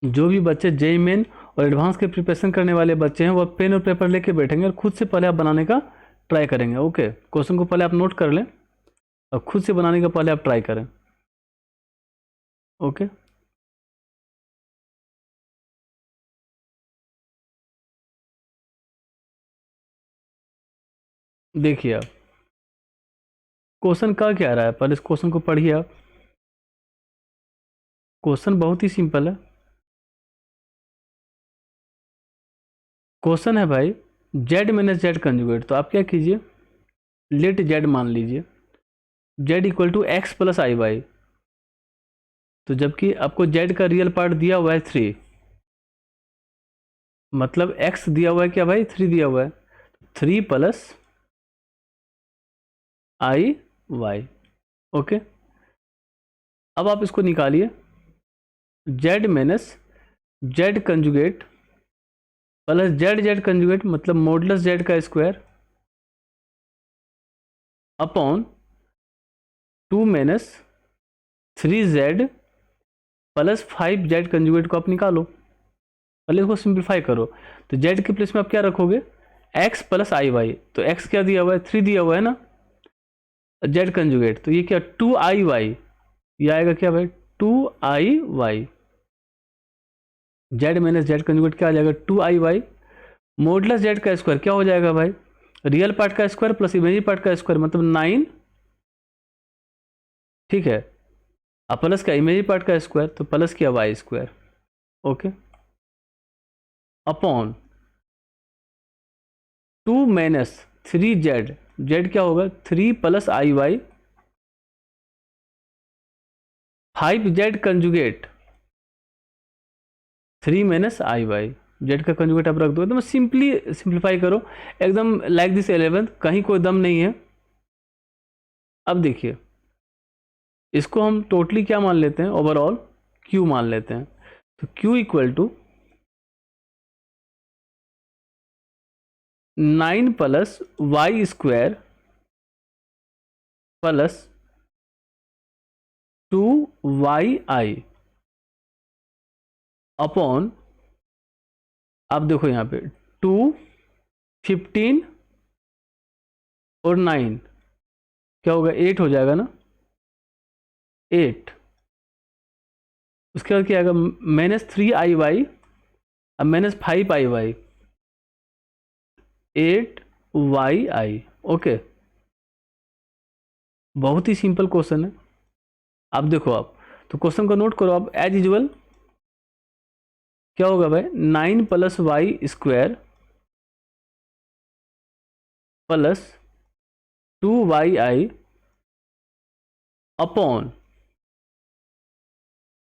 जो भी बच्चे जेईई मेन और एडवांस के प्रिपरेशन करने वाले बच्चे हैं वो पेन और पेपर लेके बैठेंगे और खुद से पहले आप बनाने का ट्राई करेंगे। ओके, क्वेश्चन को पहले आप नोट कर लें और खुद से बनाने का पहले आप ट्राई करें। ओके, देखिए आप क्वेश्चन का क्या रहा है, पहले इस क्वेश्चन को पढ़िए आप। क्वेश्चन बहुत ही सिंपल है। क्वेश्चन है भाई जेड माइनस जेड कंजुगेट, तो आप क्या कीजिए, लेट जेड मान लीजिए, Z equal to X plus I Y. तो जबकि आपको जेड का रियल पार्ट दिया हुआ है 3, मतलब एक्स दिया हुआ है क्या भाई, 3 दिया हुआ है, 3 प्लस आई वाई। ओके, अब आप इसको निकालिए, Z minus Z conjugate plus Z Z conjugate, मतलब मॉडुलस जेड का square upon 2 minus 3z plus 5z conjugate को आप निकालो। पहले इसको सिंप्लीफाई करो, तो z के प्लेस में आप क्या रखोगे, x प्लस आई वाई। तो x क्या दिया हुआ है, 3 दिया हुआ है ना, z कंजुगेट, तो ये क्या 2i y, ये आएगा क्या भाई 2i y। z minus Z conjugate क्या आ जाएगा 2i y, मॉडुलस जेड का स्क्वायर क्या हो जाएगा भाई, रियल पार्ट का स्क्वायर प्लस इमेजिनरी पार्ट का स्क्वायर, मतलब 9, ठीक है, अब प्लस का इमेजिनरी पार्ट का स्क्वायर, तो प्लस किया Y square. Okay, upon 2 minus 3z, Z क्या होगा 3 plus I Y, 5z conjugate 3 minus I Y, Z का कंजुगेट आप रख दो, एकदम सिंपली सिंप्लीफाई करो, एकदम लाइक दिस 11, कहीं कोई दम नहीं है। अब देखिए इसको हम टोटली क्या मान लेते हैं, ओवरऑल q मान लेते हैं, तो q equal to 9 plus y square plus 2yi upon, आप देखो यहाँ पे 2, 15 और 9 क्या होगा 8 हो जाएगा ना, 8। उसके बाद क्या आएगा माइनस 3i y, अब minus 5i y, 8yi। Okay, बहुत ही सिंपल क्वेश्चन है। आप देखो आप, तो क्वेश्चन को नोट करो आप एज यूजुअल, क्या होगा भाई 9 plus y square plus 2yi upon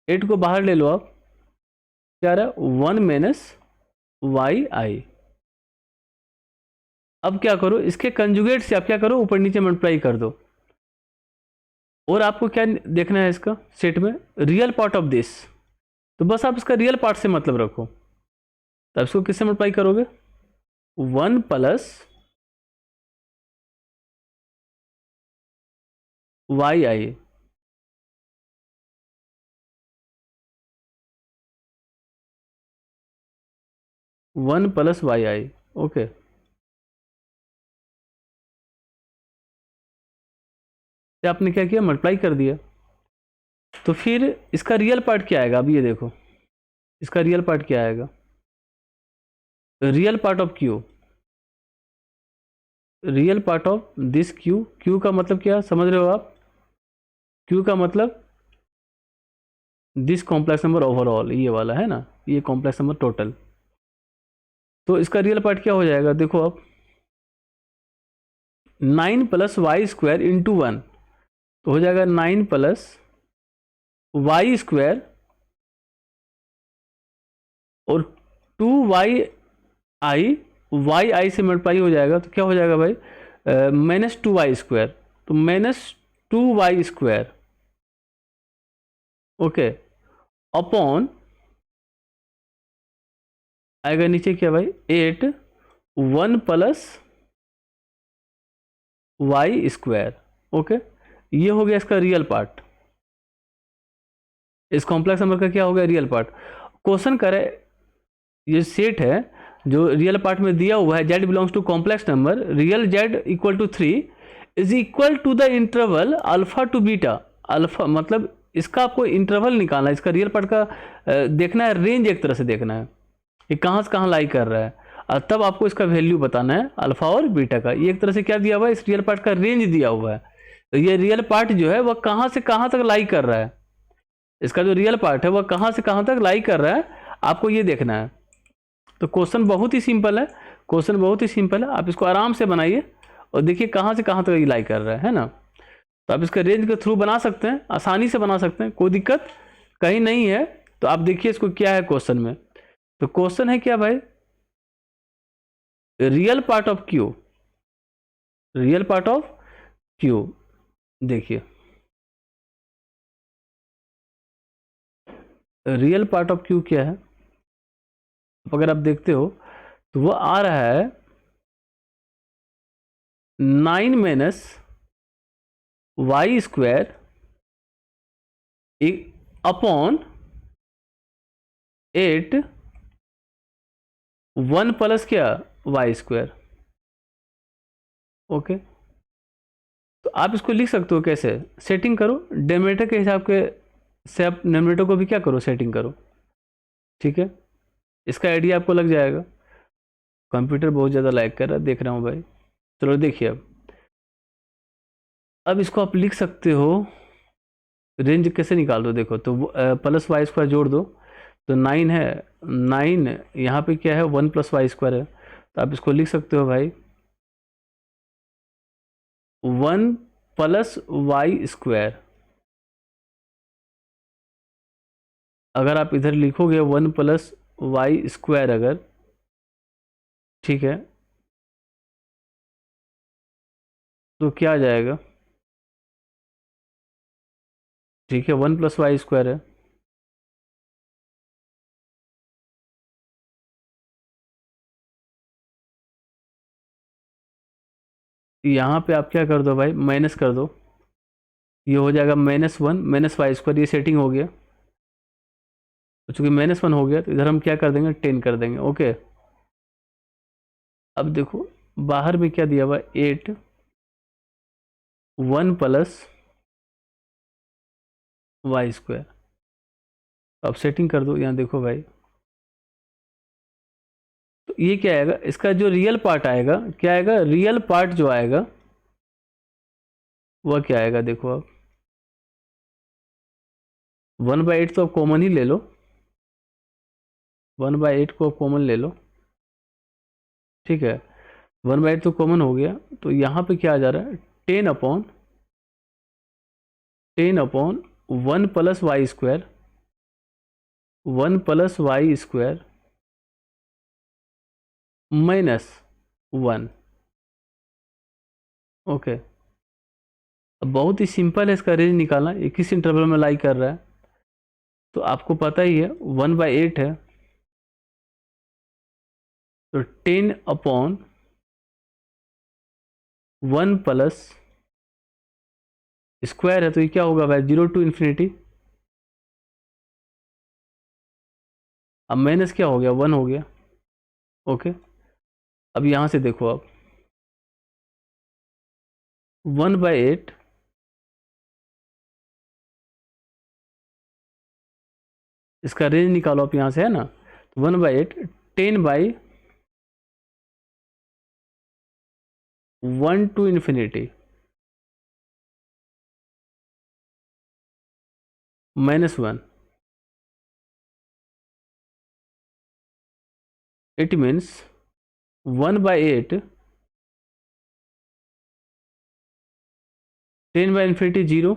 8 को बाहर ले लो आप, क्या रहा है 1 माइनस yi। अब क्या करो, इसके कंजुगेट से आप क्या करो ऊपर नीचे मल्टीप्लाई कर दो, और आपको क्या देखना है इसका सेट में, रियल पार्ट ऑफ दिस, तो बस आप इसका रियल पार्ट से मतलब रखो। तब इसको किससे मल्टीप्लाई करोगे, 1 plus yi, 1 plus yi। Okay, तो आपने क्या किया मल्टीप्लाई कर दिया, तो फिर इसका रियल पार्ट क्या आएगा, अब ये देखो इसका रियल पार्ट क्या आएगा, real part of Q, real part of this Q, Q का मतलब क्या समझ रहे हो आप, क्यू का मतलब दिस कॉम्प्लेक्स नंबर ओवरऑल, ये वाला है ना, ये कॉम्प्लेक्स नंबर टोटल। तो इसका रियल पार्ट क्या हो जाएगा, देखो आप 9 प्लस वाई स्क्वायर इंटू 1, तो हो जाएगा 9 प्लस वाई स्क्वायर और 2yi से मल्टीप्लाई हो जाएगा, तो क्या हो जाएगा भाई माइनस 2y स्क्वायर, तो minus 2y square. Okay, upon आएगा नीचे क्या भाई 8, 1 प्लस वाई स्क्वायर। ओके, ये हो गया इसका रियल पार्ट, इस कॉम्प्लेक्स नंबर का क्या हो गया रियल पार्ट। क्वेश्चन करे ये सेट है जो रियल पार्ट में दिया हुआ है, z belongs to complex number, real z equal to 3 is equal to the interval alpha to beta. Alpha मतलब इसका आपको इंटरवल निकालना है, इसका रियल पार्ट का देखना है, रेंज एक तरह से देखना है कि कहाँ से कहाँ लाई कर रहा है, और तब आपको इसका वैल्यू बताना है अल्फा और बीटा का। ये एक तरह से क्या दिया हुआ है, इस रियल पार्ट का रेंज दिया हुआ है। तो ये रियल पार्ट जो है वह कहाँ से कहाँ तक लाई कर रहा है, इसका जो रियल पार्ट है वह कहाँ से कहाँ तक लाई कर रहा है, आपको ये देखना है। तो क्वेश्चन बहुत ही सिंपल है, क्वेश्चन बहुत ही सिंपल है, आप इसको आराम से बनाइए और देखिए कहाँ से कहाँ तक ये लाई कर रहा है ना। तो आप इसका रेंज के थ्रू बना सकते हैं, आसानी से बना सकते हैं, कोई दिक्कत कहीं नहीं है। तो आप देखिए इसको क्या है क्वेश्चन में। तो क्वेश्चन है क्या भाई, real part of Q, real part of Q. देखिए रियल पार्ट ऑफ क्यू क्या है, अगर आप देखते हो तो वो आ रहा है 9 minus y square upon 8 1 plus क्या वाई स्क्वायर। ओके, तो आप इसको लिख सकते हो कैसे, सेटिंग करो डेनोमिनेटर के हिसाब के से, आप डेनोमिनेटर को भी क्या करो, सेटिंग करो। ठीक है, इसका आइडिया आपको लग जाएगा। कंप्यूटर बहुत ज़्यादा लैग कर रहा है, देख रहा हूँ भाई। चलो देखिए अब इसको आप लिख सकते हो, रेंज कैसे निकाल दो, देखो तो प्लस वाई स्क्वायर जोड़ दो तो 9 है, 9 यहाँ पे क्या है 1 प्लस वाई स्क्वायर है, तो आप इसको लिख सकते हो भाई 1 प्लस वाई स्क्वायर। अगर आप इधर लिखोगे 1 प्लस वाई स्क्वायर अगर, ठीक है, तो क्या आ जाएगा, ठीक है 1 प्लस वाई स्क्वायर है। यहाँ पे आप क्या कर दो भाई, माइनस कर दो, ये हो जाएगा -1 माइनस वाई स्क्वायर, ये सेटिंग हो गया। तो चूंकि -1 हो गया तो इधर हम क्या कर देंगे 10 कर देंगे। ओके, अब देखो बाहर में क्या दिया हुआ 8 1 प्लस वाई स्क्वायर। अब सेटिंग कर दो, यहाँ देखो भाई, तो ये क्या आएगा, इसका जो रियल पार्ट आएगा क्या आएगा, रियल पार्ट जो आएगा वह क्या आएगा, देखो आप 1/8 तो आप कॉमन ही ले लो, 1/8 को आप कॉमन ले लो। ठीक है, 1/8 तो कॉमन हो गया, तो यहाँ पे क्या आ जा रहा है 10 upon 1 plus y square, 1 plus y square -1। Okay, अब बहुत ही सिंपल है इसका रेंज निकालना, एक ही इंटरवल में लाई कर रहा है। तो आपको पता ही है 1/8 है, तो 10/1 प्लस स्क्वायर है, तो ये क्या होगा भाई 0 टू इन्फिनिटी। अब माइनस क्या हो गया 1 हो गया। ओके, अब यहाँ से देखो आप 1/8 इसका रेंज निकालो आप यहाँ से, है ना, 1/8 10/1 टू इन्फिनिटी -1। इट मीन्स 1/8 10/इन्फिनिटी 0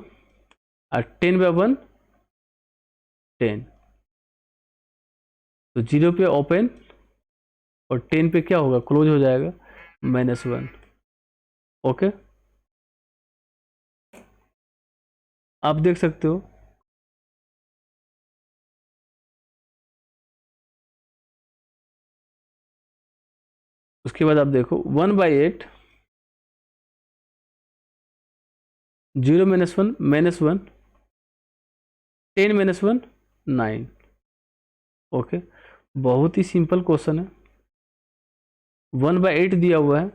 और 10/1 10। तो 0 पे ओपन और 10 पे क्या होगा, क्लोज हो जाएगा, -1। ओके, आप देख सकते हो। उसके बाद आप देखो 1/8 0 -1 -1 10 -1 9। ओके, बहुत ही सिंपल क्वेश्चन है। 1/8 दिया हुआ है,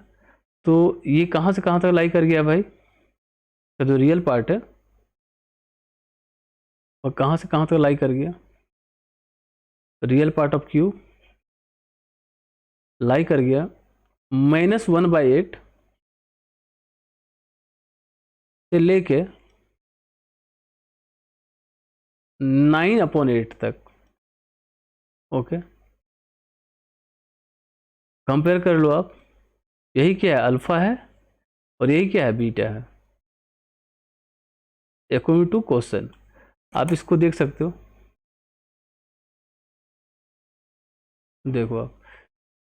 तो ये कहाँ से कहाँ तक लाई कर गया भाई, तो जो रियल पार्ट है और कहाँ से कहाँ तक लाई कर गया, रियल पार्ट ऑफ क्यू लाई कर गया -1/8 से लेके 9/8 तक। ओके, कंपेयर कर लो आप, यही क्या है, अल्फा है और यही क्या है, बीटा है। अकॉर्डिंग टू क्वेश्चन आप इसको देख सकते हो। देखो आप,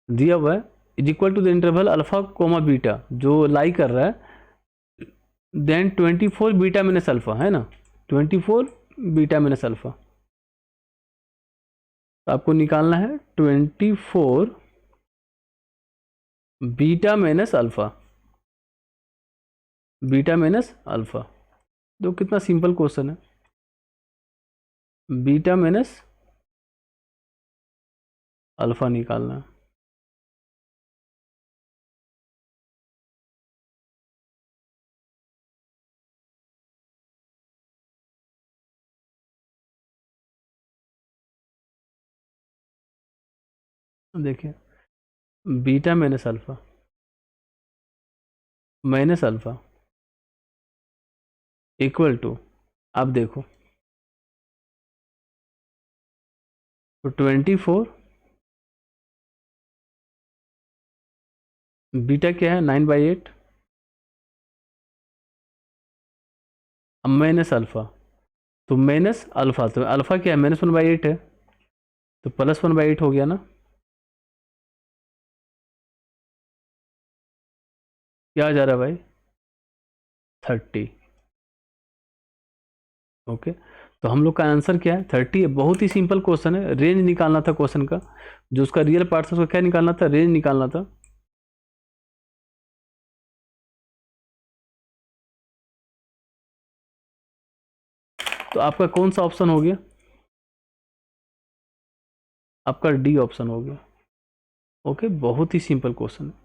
दिया हुआ है is equal to the interval alpha comma beta, जो लाई कर रहा है, देन 24 बीटा माइनस अल्फा, है ना, 24 बीटा माइनस अल्फा। तो आपको निकालना है 24 beta minus alpha, beta minus alpha. तो कितना सिंपल क्वेश्चन है, बीटा माइनस अल्फा निकालना है। देखिए, beta minus alpha minus alpha equal to, आप देखो, तो 24 बीटा क्या है, 9/8 माइनस अल्फा, तो माइनस अल्फा, तो अल्फा क्या है, -1/8 है, तो +1/8 हो गया ना। क्या आ जा रहा है भाई, 30। ओके, तो हम लोग का आंसर क्या है, 30 है। बहुत ही सिंपल क्वेश्चन है, रेंज निकालना था क्वेश्चन का, जो उसका रियल पार्ट था उसका क्या निकालना था, रेंज निकालना था। तो आपका कौन सा ऑप्शन हो गया, आपका डी ऑप्शन हो गया। ओके, बहुत ही सिंपल क्वेश्चन है।